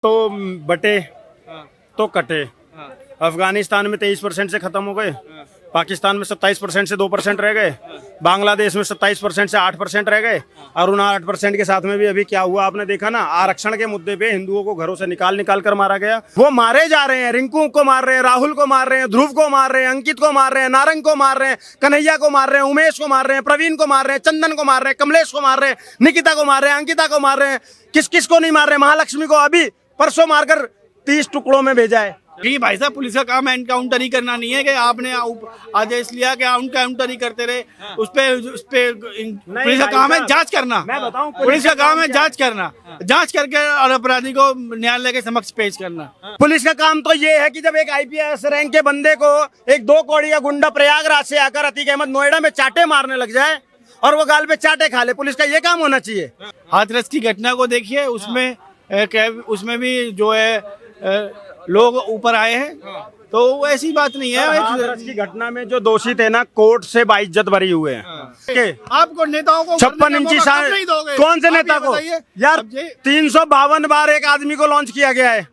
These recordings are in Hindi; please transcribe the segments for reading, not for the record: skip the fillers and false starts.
तो बटे हाँ, तो कटे। हाँ, अफगानिस्तान में 23% से खत्म हो गए, पाकिस्तान में 27% से 2% रह गए, बांग्लादेश में 27% से 8% रह गए, और उन 8% के साथ में भी अभी क्या हुआ आपने देखा ना, आरक्षण के मुद्दे पे हिंदुओं को घरों से निकाल कर मारा गया। वो मारे जा रहे हैं, रिंकू को मार रहे हैं, राहुल को मार रहे हैं, ध्रुव को मार रहे हैं, अंकित को मार रहे हैं, नारंग को मार रहे हैं, कन्हैया को मार रहे हैं, उमेश को मार रहे हैं, प्रवीण को मार रहे हैं, चंदन को मार रहे हैं, कमलेश को मार रहे हैं, निकिता को मार रहे हैं, अंकिता को मार रहे हैं, किस किस को नहीं मार रहे हैं। महालक्ष्मी को अभी परसों मारकर 30 टुकड़ों में भेजा है। देखिए भाई साहब, पुलिस का काम एनकाउंटर ही करना नहीं है कि आपने आदेश लिया कि एनकाउंटर ही करते रहे। उस पे पुलिस का काम है जांच करना। मैं बताऊं, पुलिस का काम है जांच करना, जांच करके और अपराधी को न्यायालय के समक्ष पेश करना। पुलिस का काम तो ये है कि जब एक आईपीएस रैंक के बंदे को एक 2 कौड़ी का गुंडा प्रयागराज से आकर अतीक अहमद नोएडा में चाटे मारने लग जाए और वो गाल पे चाटे खा ले, पुलिस का ये काम होना चाहिए। हाथरस की घटना को देखिए, उसमें भी जो है लोग ऊपर आए हैं, तो वो ऐसी बात नहीं है। हाथरस की घटना में जो दोषी थे ना, कोर्ट से बाइज्जत बरी हुए हैं। आपको नेताओं को 56 इंची नहीं दोगे? कौन से आप नेता ये को बताइए। यार? 352 बार एक आदमी को लॉन्च किया गया है,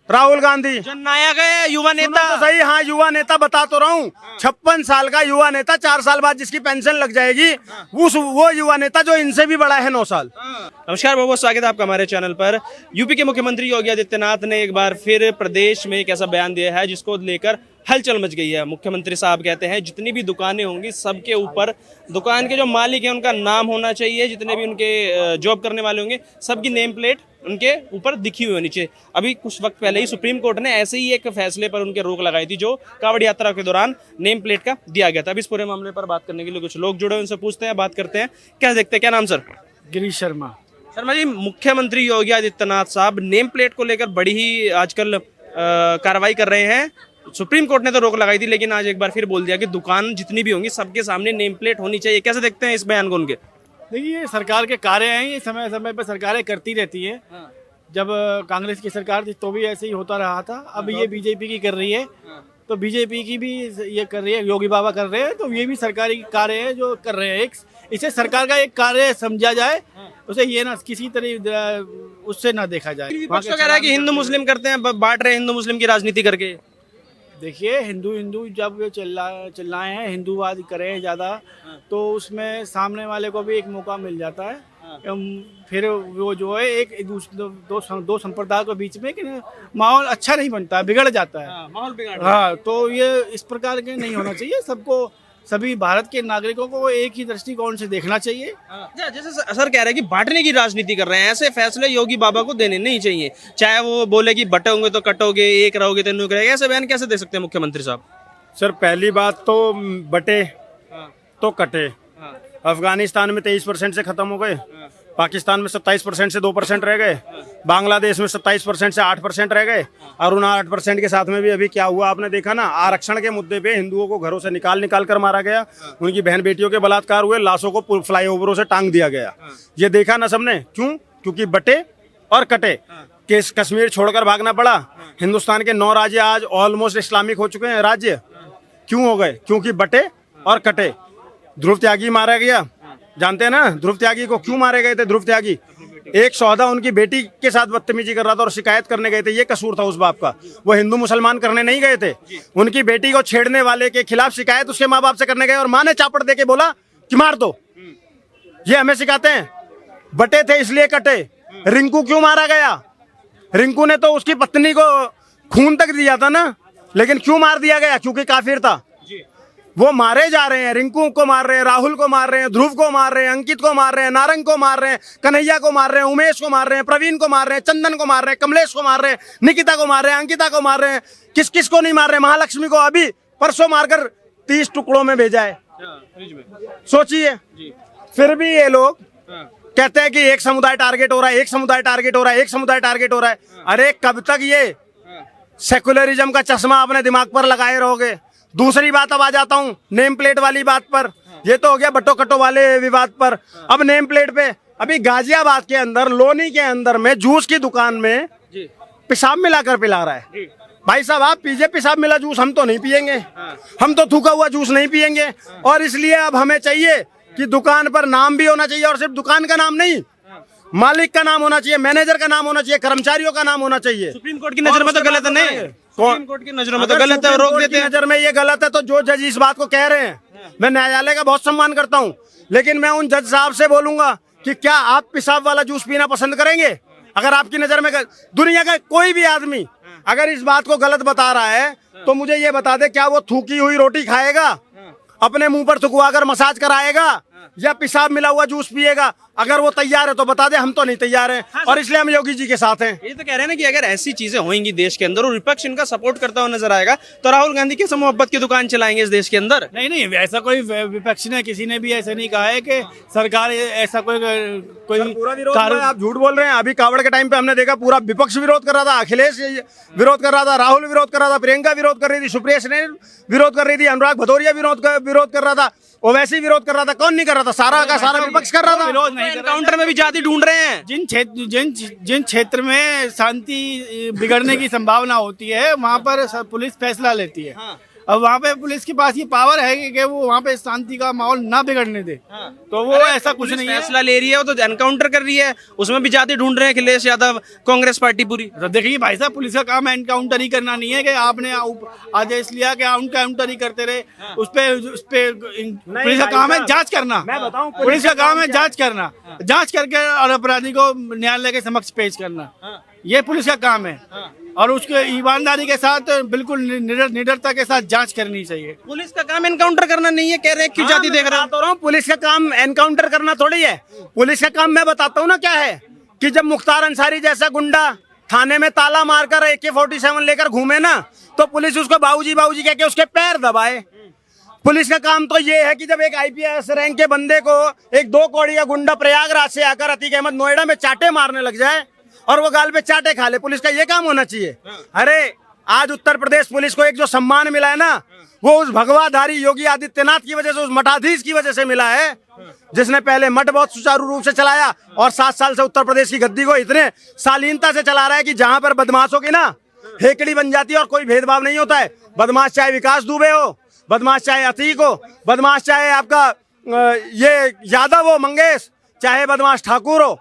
राहुल गांधी जननायक है, युवा नेता। तो सही, हाँ युवा नेता बता तो रहा हूँ। 56 साल का युवा नेता, 4 साल बाद जिसकी पेंशन लग जाएगी, वो युवा नेता जो इनसे भी बड़ा है 9 साल। नमस्कार, बहुत बहुत स्वागत है आपका हमारे चैनल पर। यूपी के मुख्यमंत्री योगी आदित्यनाथ ने एक बार फिर प्रदेश में एक ऐसा बयान दिया है जिसको लेकर हलचल मच गई है। मुख्यमंत्री साहब कहते हैं जितनी भी दुकानें होंगी सबके ऊपर दुकान के जो मालिक हैं उनका नाम होना चाहिए, जितने भी उनके जॉब करने वाले होंगे सबकी नेम प्लेट उनके ऊपर दिखी हुई होनी चाहिए। अभी कुछ वक्त पहले ही सुप्रीम कोर्ट ने ऐसे ही एक फैसले पर उनके रोक लगाई थी जो कांवड़ यात्रा के दौरान नेम प्लेट का दिया गया था। अभी इस पूरे मामले पर बात करने के लिए कुछ लोग जुड़े हैं, उनसे पूछते हैं, बात करते हैं। क्या देखते हैं, क्या नाम सर? गिरीश शर्मा। शर्मा जी, मुख्यमंत्री योगी आदित्यनाथ साहब नेम प्लेट को लेकर बड़ी ही आजकल कार्रवाई कर रहे हैं। सुप्रीम कोर्ट ने तो रोक लगाई थी, लेकिन आज एक बार फिर बोल दिया कि दुकान जितनी भी होंगी सबके सामने नेम प्लेट होनी चाहिए। कैसे देखते हैं इस बयान को उनके? देखिए, सरकार के कार्य हैं, ये समय समय पर सरकारें करती रहती है। जब कांग्रेस की सरकार थी तो भी ऐसे ही होता रहा था। अब ये बीजेपी की कर रही है, तो बीजेपी की भी ये कर रही है, योगी बाबा कर रहे हैं, तो ये भी सरकारी कार्य है जो कर रहे हैं। इसे सरकार का एक कार्य समझा जाए, उसे ये ना किसी तरह उससे ना देखा जाए। विपक्ष तो कह रहा है कि हिंदू मुस्लिम करते हैं, बांट रहे हैं हिंदू मुस्लिम की राजनीति करके। देखिए, हिंदू जब चिल्लाए हैं, हिंदूवाद करें ज़्यादा, तो उसमें सामने वाले को भी एक मौका मिल जाता है। फिर वो जो है एक दो संप्रदाय के बीच में माहौल अच्छा नहीं बनता, बिगड़ जाता है। माहौल बिगाड़। हाँ, तो ये इस प्रकार के नहीं होना चाहिए। सभी भारत के नागरिकों को एक ही दृष्टिकोण से देखना चाहिए। जैसे सर कह रहे हैं कि बांटने की राजनीति कर रहे हैं, ऐसे फैसले योगी बाबा को देने नहीं चाहिए। चाहे वो बोले कि बटोगे तो कटोगे, एक रहोगे तो नहीं करेगा, ऐसे बयान कैसे दे सकते हैं मुख्यमंत्री साहब? सर पहली बात तो बटे तो कटे। अफगानिस्तान में 23% से खत्म हो गए, पाकिस्तान में 27% से 2% रह गए, बांग्लादेश में 27% से 8% रह गए, और उन 8% के साथ में भी अभी क्या हुआ आपने देखा ना, आरक्षण के मुद्दे पे हिंदुओं को घरों से निकाल कर मारा गया। उनकी बहन बेटियों के बलात्कार हुए, लाशों को फ्लाईओवरों से टांग दिया गया। ये देखा ना सबने, क्यों? क्योंकि बटे और कटे। कश्मीर छोड़कर भागना पड़ा। हिंदुस्तान के 9 राज्य आज ऑलमोस्ट इस्लामिक हो चुके हैं राज्य। क्यों हो गए? क्योंकि बटे और कटे। ध्रुव त्यागी मारा गया, जानते हैं ना ध्रुव त्यागी को क्यों मारे गए थे? ध्रुव त्यागी एक सौदा उनकी बेटी के साथ बदतमीजी कर रहा था और शिकायत करने गए थे। ये कसूर था उस बाप का, वो हिंदू मुसलमान करने नहीं गए थे। उनकी बेटी को छेड़ने वाले के खिलाफ शिकायत उसके माँ बाप से करने गए और माँ ने चापड़ दे के बोला कि मार दो। ये हमें सिखाते हैं। बटे थे इसलिए कटे। रिंकू क्यों मारा गया? रिंकू ने तो उसकी पत्नी को खून तक दिया था ना, लेकिन क्यों मार दिया गया? क्योंकि काफिर था। वो मारे जा रहे हैं, रिंकू को मार रहे हैं, राहुल को मार रहे हैं, ध्रुव को मार रहे हैं, अंकित को मार रहे हैं, नारंग को मार रहे हैं, कन्हैया को मार रहे हैं, उमेश को मार रहे हैं, प्रवीण को मार रहे हैं, चंदन को मार रहे हैं, कमलेश को मार रहे हैं, निकिता को मार रहे हैं, अंकिता को मार रहे हैं, किस किस को नहीं मार रहे? महालक्ष्मी को अभी परसों मारकर 30 टुकड़ों में भेजा है। सोचिए, फिर भी ये लोग कहते हैं कि एक समुदाय टारगेट हो रहा है, एक समुदाय टारगेट हो रहा है, एक समुदाय टारगेट हो रहा है। अरे कब तक ये सेकुलरिज्म का चश्मा अपने दिमाग पर लगाए रहोगे? दूसरी बात, अब आ जाता हूँ नेम प्लेट वाली बात पर। ये तो हो गया बटो कटो वाले विवाद पर। अब नेम प्लेट पे, अभी गाजियाबाद के अंदर लोनी के अंदर में जूस की दुकान में पेशाब मिलाकर पिला रहा है। भाई साहब, आप पीजिए पेशाब मिला जूस, हम तो नहीं पियेंगे। हम तो थूका हुआ जूस नहीं पियेंगे। और इसलिए अब हमें चाहिए कि दुकान पर नाम भी होना चाहिए, और सिर्फ दुकान का नाम नहीं, मालिक का नाम होना चाहिए, मैनेजर का नाम होना चाहिए, कर्मचारियों का नाम होना चाहिए। सुप्रीम कोर्ट की नजर में तो गलत है नहीं, सुप्रीम कोर्ट की नजरों में तो गलत है, रोक देते हैं। नजर में ये गलत है तो जो जज इस बात को कह रहे हैं, मैं न्यायालय का बहुत सम्मान करता हूँ, लेकिन मैं उन जज साहब से बोलूंगा कि क्या आप पेशाब वाला जूस पीना पसंद करेंगे? अगर आपकी नजर में दुनिया का कोई भी आदमी अगर इस बात को गलत बता रहा है तो मुझे ये बता दे, क्या वो थूकी हुई रोटी खाएगा, अपने मुंह पर थुकवा कर मसाज कराएगा, या पेशाब मिला हुआ जूस पिएगा? अगर वो तैयार है तो बता दे, हम तो नहीं तैयार हैं, और इसलिए हम योगी जी के साथ हैं। ये तो कह रहे हैं ना कि अगर ऐसी चीजें होंगी देश के अंदर और विपक्ष इनका सपोर्ट करता हुआ नजर आएगा तो राहुल गांधी कैसे मोहब्बत की दुकान चलाएंगे इस देश के अंदर? नहीं, ऐसा कोई विपक्ष ने, किसी ने भी ऐसा नहीं कहा है कि सरकार ऐसा कोई पूरा विरोध हो रहा है, आप झूठ बोल रहे हैं। अभी कावड़ के टाइम पे हमने देखा पूरा विपक्ष विरोध कर रहा था, अखिलेश विरोध कर रहा था, राहुल विरोध कर रहा था, प्रियंका विरोध कर रही थी, सुप्रिया सेन विरोध कर रही थी, अनुराग भदौरिया विरोध कर रहा था, ओवैसी विरोध कर रहा था। कौन नहीं कर रहा था? सारा का सारा विपक्ष कर रहा था। विरोध नहीं, एनकाउंटर में भी जाति ढूंढ रहे हैं। जिन क्षेत्र में शांति बिगड़ने की संभावना होती है वहाँ पर पुलिस फैसला लेती है। अब वहाँ पे पुलिस के पास ये पावर है कि वो वहाँ पे शांति का माहौल ना बिगड़ने दे, तो वो ऐसा कुछ नहीं है। फैसला ले रही है, वो तो एनकाउंटर कर रही है, उसमें भी जाति ढूंढ रहे हैं अखिलेश यादव, कांग्रेस पार्टी पूरी। तो देखिए भाई साहब, पुलिस का काम एनकाउंटर ही करना नहीं है कि आपने आदेश लिया कि एनकाउंटर ही करते रहे। उस पे पुलिस का काम है जांच करना। मैं बताऊं, पुलिस का काम है जांच करना, जांच करके और अपराधी को न्यायालय के समक्ष पेश करना, ये पुलिस का काम है। और उसके ईमानदारी के साथ बिल्कुल निडरता के साथ जांच करनी चाहिए। पुलिस का काम एनकाउंटर करना नहीं है, कह रहे हैं क्यों जाति देख रहे हो? पुलिस का काम एनकाउंटर करना थोड़ी है। पुलिस का काम मैं बताता हूँ ना क्या है, कि जब मुख्तार अंसारी जैसा गुंडा थाने में ताला मारकर AK-47 लेकर घूमे ना, तो पुलिस उसको बाबूजी बाबूजी कह के उसके पैर दबाए। पुलिस का काम तो ये है कि जब एक IPS रैंक के बंदे को एक 2 कौड़ी का गुंडा प्रयागराज से आकर अतीक अहमद नोएडा में चाटे मारने लग जाए और वो गाल पे चाटे खा ले, पुलिस का ये काम होना चाहिए। अरे आज उत्तर प्रदेश पुलिस को एक जो सम्मान मिला है ना, वो उस भगवाधारी योगी आदित्यनाथ की वजह से, उस मठाधीश की वजह से मिला है, जिसने पहले मठ बहुत सुचारू रूप से चलाया और 7 साल से उत्तर प्रदेश की गद्दी को इतने शालीनता से चला रहा है कि जहां पर बदमाशों की ना हेकड़ी बन जाती है और कोई भेदभाव नहीं होता है। बदमाश चाहे विकास दुबे हो, बदमाश चाहे अतीक हो, बदमाश चाहे आपका ये यादव हो मंगेश, चाहे बदमाश ठाकुर हो,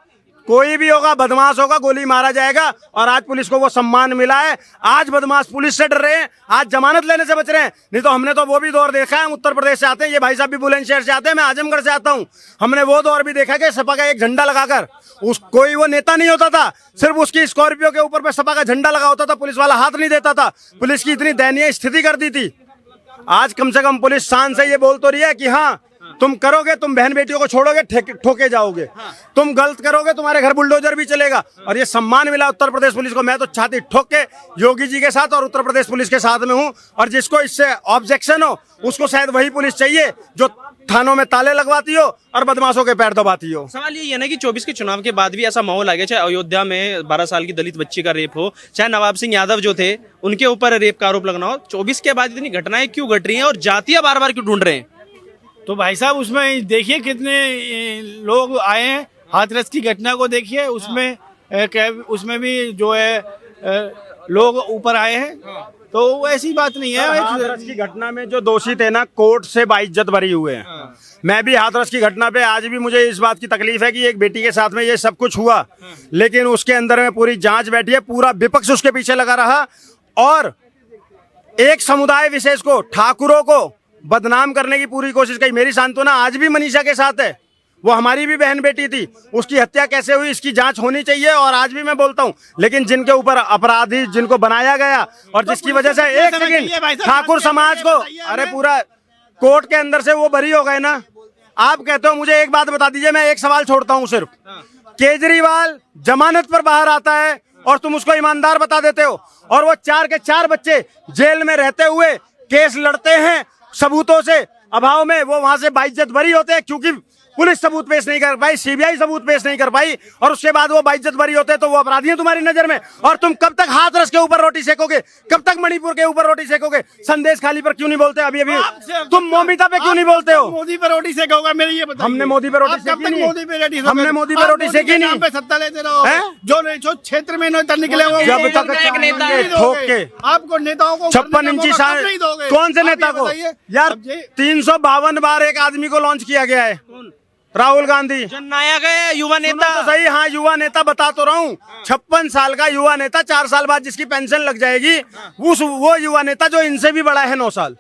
कोई भी होगा बदमाश होगा, गोली मारा जाएगा। और आज पुलिस को वो सम्मान मिला है। आज बदमाश पुलिस से डर रहे हैं, आज जमानत लेने से बच रहे हैं। नहीं तो हमने तो वो भी दौर देखा है, हम उत्तर प्रदेश से आते हैं, ये भाई साहब भी बुलंदशहर से आते हैं, मैं आजमगढ़ से आता हूँ। हमने वो दौर भी देखा कि सपा का एक झंडा लगाकर कोई वो नेता नहीं होता था, सिर्फ उसकी स्कॉर्पियो के ऊपर पे सपा का झंडा लगा होता था, पुलिस वाला हाथ नहीं देता था। पुलिस की इतनी दयनीय स्थिति कर दी थी। आज कम से कम पुलिस शान से ये बोल तो रही है कि हाँ, तुम करोगे, तुम बहन बेटियों को छोड़ोगे, ठोके जाओगे, तुम गलत करोगे, तुम्हारे घर बुलडोजर भी चलेगा। और ये सम्मान मिला उत्तर प्रदेश पुलिस को। मैं तो छाती ठोक के योगी जी के साथ और उत्तर प्रदेश पुलिस के साथ में हूँ। और जिसको इससे ऑब्जेक्शन हो, उसको शायद वही पुलिस चाहिए जो थानों में ताले लगवाती हो और बदमाशों के पैर दबाती हो। सवाल ये है ना कि 24 के चुनाव के बाद भी ऐसा माहौल आ गया, चाहे अयोध्या में 12 साल की दलित बच्ची का रेप हो, चाहे नवाब सिंह यादव जो थे उनके ऊपर रेप का आरोप लगना हो, 24 के बाद इतनी घटनाएं क्यों घट रही हैं और जातियां बार बार क्यों ढूंढ रहे हैं? तो भाई साहब, उसमें देखिए कितने लोग आए हैं, हाथरस की घटना को देखिए, उसमें भी जो है लोग ऊपर आए हैं, तो ऐसी बात नहीं है। हाथरस की घटना में जो दोषी थे ना, कोर्ट से बाइज्जत भरी हुए हैं। मैं भी हाथरस की घटना पे आज भी मुझे इस बात की तकलीफ है कि एक बेटी के साथ में ये सब कुछ हुआ, लेकिन उसके अंदर में पूरी जांच बैठी है, पूरा विपक्ष उसके पीछे लगा रहा और एक समुदाय विशेष को, ठाकुरों को बदनाम करने की पूरी कोशिश की। मेरी सांत्वना आज भी मनीषा के साथ है, वो हमारी भी बहन बेटी थी, उसकी हत्या कैसे हुई इसकी जांच होनी चाहिए। और आज भी मैं बोलता हूं, लेकिन जिनके ऊपर अपराधी जिनको बनाया गया और जिसकी वजह से एक सेकंड ठाकुर समाज को, अरे पूरा कोर्ट के अंदर से वो बरी हो गए ना। आप कहते हो, मुझे एक बात बता दीजिए, मैं एक सवाल छोड़ता हूं सिर्फ, केजरीवाल जमानत पर बाहर आता है और तुम उसको ईमानदार बता देते हो, और वो 4 के 4 बच्चे जेल में रहते हुए केस लड़ते हैं सबूतों से अभाव में, वो वहां से बाइज्जत बरी होते हैं क्योंकि पुलिस सबूत पेश नहीं कर पाई, CBI सबूत पेश नहीं कर पाई, और उसके बाद वो बाइज्जत बरी होते हैं, तो वो अपराधी हैं तुम्हारी नजर में। और तुम कब तक हाथरस के ऊपर रोटी सेकोगे, कब तक मणिपुर के ऊपर रोटी सेकोगे? संदेश खाली पर क्यों नहीं बोलते? अभी अभी तुम मोमिता पे क्यों नहीं बोलते हो? मोदी पे रोटी सेकोगे, मेरे ये बताइए। हमने मोदी पे रोटी सेकी नहीं, हमने मोदी पे रोटी सेकी नहीं, पे सत्ता लेते रहो, जो क्षेत्र में निकले वो जब तक ठोक के आपको नेताओं को 56 इंची कौन से नेता को? यार 352 बार एक आदमी को लॉन्च किया गया है, राहुल गांधी। जननायक है, युवा नेता। तो सही, हाँ युवा नेता बता तो रहा हूँ। 56 साल का युवा नेता, 4 साल बाद जिसकी पेंशन लग जाएगी, वो युवा नेता जो इनसे भी बड़ा है 9 साल,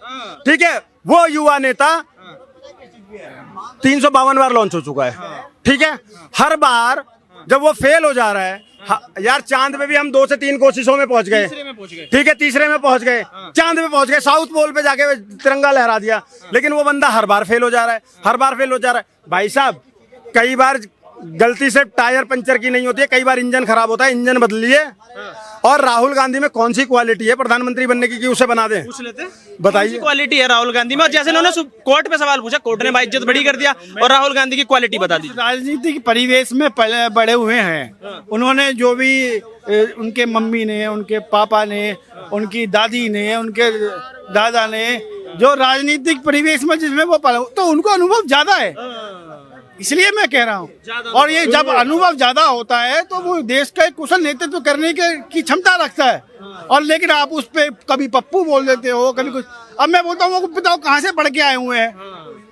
ठीक है, वो युवा नेता 352 बार लॉन्च हो चुका है, ठीक है। हर बार जब वो फेल हो जा रहा है, यार चांद पे भी हम 2 से 3 कोशिशों में पहुंच गए, ठीक है, तीसरे में पहुंच गए, चांद पे पहुंच गए, साउथ पोल पे जाके तिरंगा लहरा दिया, लेकिन वो बंदा हर बार फेल हो जा रहा है, हर बार फेल हो जा रहा है। भाई साहब, कई बार गलती से टायर पंचर की नहीं होती है, कई बार इंजन खराब होता है, इंजन बदलिए। और राहुल गांधी में कौन सी क्वालिटी है प्रधानमंत्री बनने की कि उसे बना दें? पूछ लेते, बताइए। क्वालिटी है राहुल गांधी में? और जैसे उन्होंने कोर्ट पे सवाल पूछा, कोर्ट ने भाई इज्जत बड़ी कर दिया, और राहुल गांधी की क्वालिटी बता दीजिए। राजनीतिक परिवेश में बड़े हुए हैं, उन्होंने जो भी उनके मम्मी ने, उनके पापा ने, उनकी दादी ने, उनके दादा ने, जो राजनीतिक परिवेश में जिसमें वो पढ़ा, तो उनको अनुभव ज्यादा है, इसलिए मैं कह रहा हूँ। और ये जब अनुभव ज्यादा होता है तो वो देश का एक कुशल नेतृत्व करने की क्षमता रखता है। और लेकिन आप उस पे कभी पप्पू बोल देते हो, कभी कुछ। अब मैं बोलता हूँ, बताओ कहाँ से पढ़ के आए हुए हैं?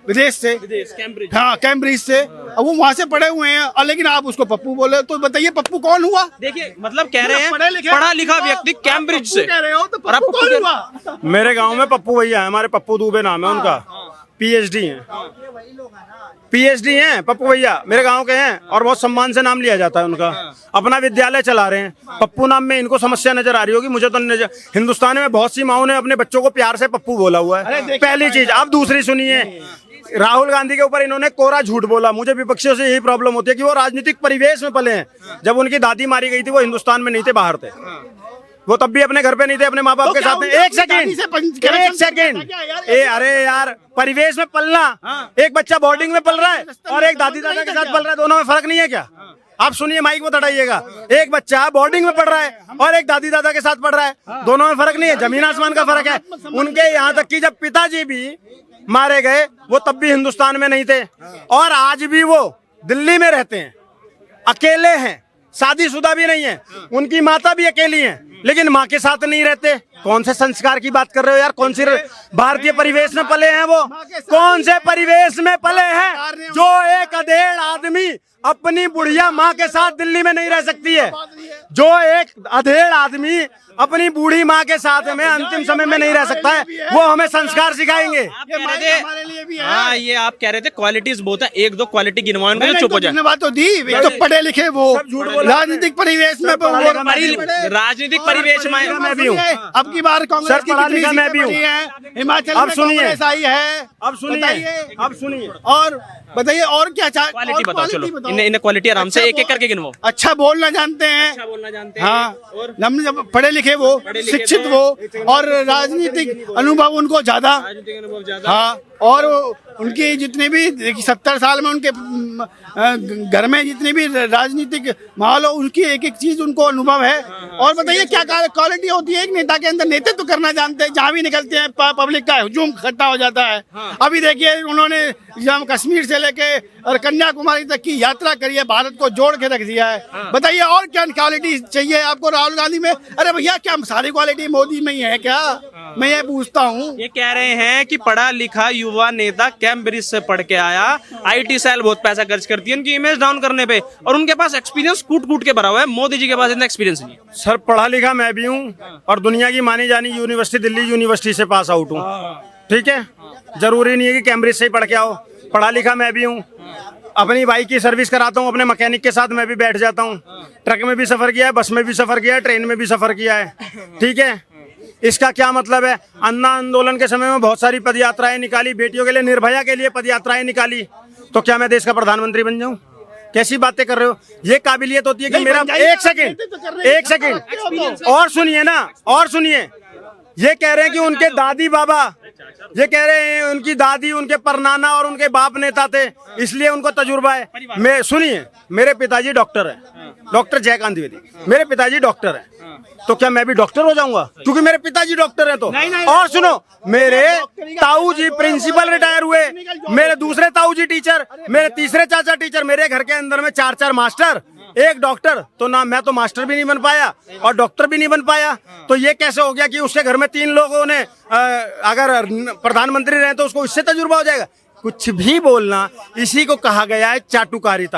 विदेश से, कैम्ब्रिज। हाँ, कैम्ब्रिज से। अब वो वहाँ से पढ़े हुए हैं, और लेकिन आप उसको पप्पू बोले, तो बताइए पप्पू कौन हुआ? देखिए, मतलब कह रहे हैं पढ़ा लिखा व्यक्ति कैम्ब्रिज से, कह रहे हो तो और आप पप्पू कौन हुआ? मेरे गांव में पप्पू भैया है, हमारे पप्पू दुबे नाम है उनका, पीएचडी हैं, पीएचडी हैं पप्पू भैया, मेरे गांव के हैं, और बहुत सम्मान से नाम लिया जाता है उनका। अपना विद्यालय चला रहे हैं, पप्पू नाम में इनको समस्या नजर आ रही होगी, मुझे तो नजर। हिंदुस्तान में बहुत सी माओं ने अपने बच्चों को प्यार से पप्पू बोला हुआ है, पहली चीज। अब दूसरी सुनिए, राहुल गांधी के ऊपर इन्होंने कोरा झूठ बोला। मुझे विपक्षियों से यही प्रॉब्लम होती है कि वो राजनीतिक परिवेश में पले हैं। जब उनकी दादी मारी गई थी, वो हिंदुस्तान में नहीं थे, बाहर थे, वो तब भी अपने घर पे नहीं थे, अपने माँ बाप के साथ में। एक सेकंड, अरे यार, परिवेश में पलना, एक बच्चा बोर्डिंग में पल रहा है और एक दादी दादा के साथ पल रहा है, दोनों में फर्क नहीं है क्या? आप सुनिए, माइक में तड़ाइएगा। एक बच्चा बोर्डिंग में पढ़ रहा है और एक दादी दादा के साथ पढ़ रहा है, दोनों में फर्क नहीं है, जमीन आसमान का फर्क है। उनके यहाँ तक कि जब पिताजी भी मारे गए, वो तब भी हिंदुस्तान में नहीं थे, और आज भी वो दिल्ली में रहते हैं, अकेले हैं, शादीशुदा भी नहीं है, उनकी माता भी अकेली है, लेकिन माँ के साथ नहीं रहते। कौन से संस्कार की बात कर रहे हो यार? कौन सी भारतीय परिवेश में पले हैं वो? कौन से परिवेश में पले हैं जो एक अधेड़ आदमी अपनी बुढ़िया माँ के साथ दिल्ली में नहीं रह सकती है? जो एक अधेड़ आदमी अपनी बूढ़ी माँ के साथ में अंतिम समय में नहीं रह सकता है, वो हमें संस्कार सिखाएंगे। हाँ, ये आप कह रहे थे क्वालिटीज बहुत है, एक दो क्वालिटी गिनवाओ जो चुप हो जाए। बात तो दी, तो पढ़े लिखे वो राजनीतिक परिवेश में, राजनीतिक परिवेश में मैं भी हूँ। अब की बार कांग्रेस की पढ़ा लिखा मैं भी हूँ। हिमाचल अब में सुनिए, कांग्रेस आई है, अब सुनिए, और बताइए और क्या क्वालिटी बताओ। चलो, इन्हें क्वालिटी आराम से एक एक करके गिनवाओ। अच्छा बोलना जानते हैं, अच्छा बोलना जानते हैं, हाँ, हम जब पढ़े लिखे वो, शिक्षित वो, और राजनीतिक अनुभव उनको ज्यादा, हाँ, और उनकी जितने भी 70 साल में उनके घर में जितनी भी राजनीतिक माहौल हो, उनकी एक एक चीज उनको अनुभव है। और बताइए क्या क्वालिटी होती है एक नेता के अंदर? नेतृत्व करना जानते हैं, जहाँ भी निकलते हैं पब्लिक का हुजूम इकट्ठा हो जाता है। अभी देखिए, उन्होंने जब कश्मीर से लेके और कन्याकुमारी तक की यात्रा करी है, भारत को जोड़ के रख दिया है। बताइए और क्या क्वालिटी चाहिए आपको राहुल गांधी में? अरे भैया, क्या सारी क्वालिटी मोदी में ही है क्या? मैं ये पूछता हूँ। ये कह रहे हैं कि पढ़ा लिखा युवा नेता कैम्ब्रिज से पढ़ के आया, आईटी सेल बहुत पैसा खर्च करती है उनकी इमेज डाउन करने पे, और उनके पास एक्सपीरियंस कूट कूट के भरा हुआ है। मोदी जी के पास इतना एक्सपीरियंस नहीं है। सर, पढ़ा लिखा मैं भी हूँ, और दुनिया की मानी जानी यूनिवर्सिटी, दिल्ली यूनिवर्सिटी से पास आउट हूँ, ठीक है। जरूरी नहीं है कि कैम्ब्रिज से ही पढ़ के आओ, पढ़ा लिखा मैं भी हूँ। अपनी बाइक की सर्विस कराता हूँ, अपने मैकेनिक के साथ मैं भी बैठ जाता हूँ। ट्रक में भी सफर किया है, बस में भी सफर किया है, ट्रेन में भी सफर किया है, ठीक है। इसका क्या मतलब है? अन्ना आंदोलन के समय में बहुत सारी पद यात्राएं निकाली, बेटियों के लिए, निर्भया के लिए पद यात्राएं निकाली, तो क्या मैं देश का प्रधानमंत्री बन जाऊं? कैसी बातें कर रहे हो? ये काबिलियत होती है कि मेरा, एक सेकंड और सुनिए ना, और सुनिए। ये कह रहे हैं कि उनके दादी बाबा, ये कह रहे हैं उनकी दादी, उनके परनाना और उनके बाप नेता थे, इसलिए उनको तजुर्बा है। मैं, सुनिए, मेरे पिताजी डॉक्टर है, डॉक्टर जयकांत द्विवेदी, मेरे पिताजी डॉक्टर है, तो क्या मैं भी डॉक्टर हो जाऊंगा क्योंकि मेरे पिताजी डॉक्टर हैं? तो और सुनो, मेरे ताऊ जी प्रिंसिपल रिटायर हुए, मेरे दूसरे ताऊ जी टीचर, मेरे तीसरे चाचा टीचर, मेरे घर के अंदर में 4 मास्टर, एक डॉक्टर, तो ना मैं तो मास्टर भी नहीं बन पाया और डॉक्टर भी नहीं बन पाया। तो ये कैसे हो गया कि उसके घर में 3 लोगों ने अगर प्रधानमंत्री रहे तो उसको इससे तजुर्बा हो जाएगा? कुछ भी बोलना, इसी को कहा गया है चाटुकारिता।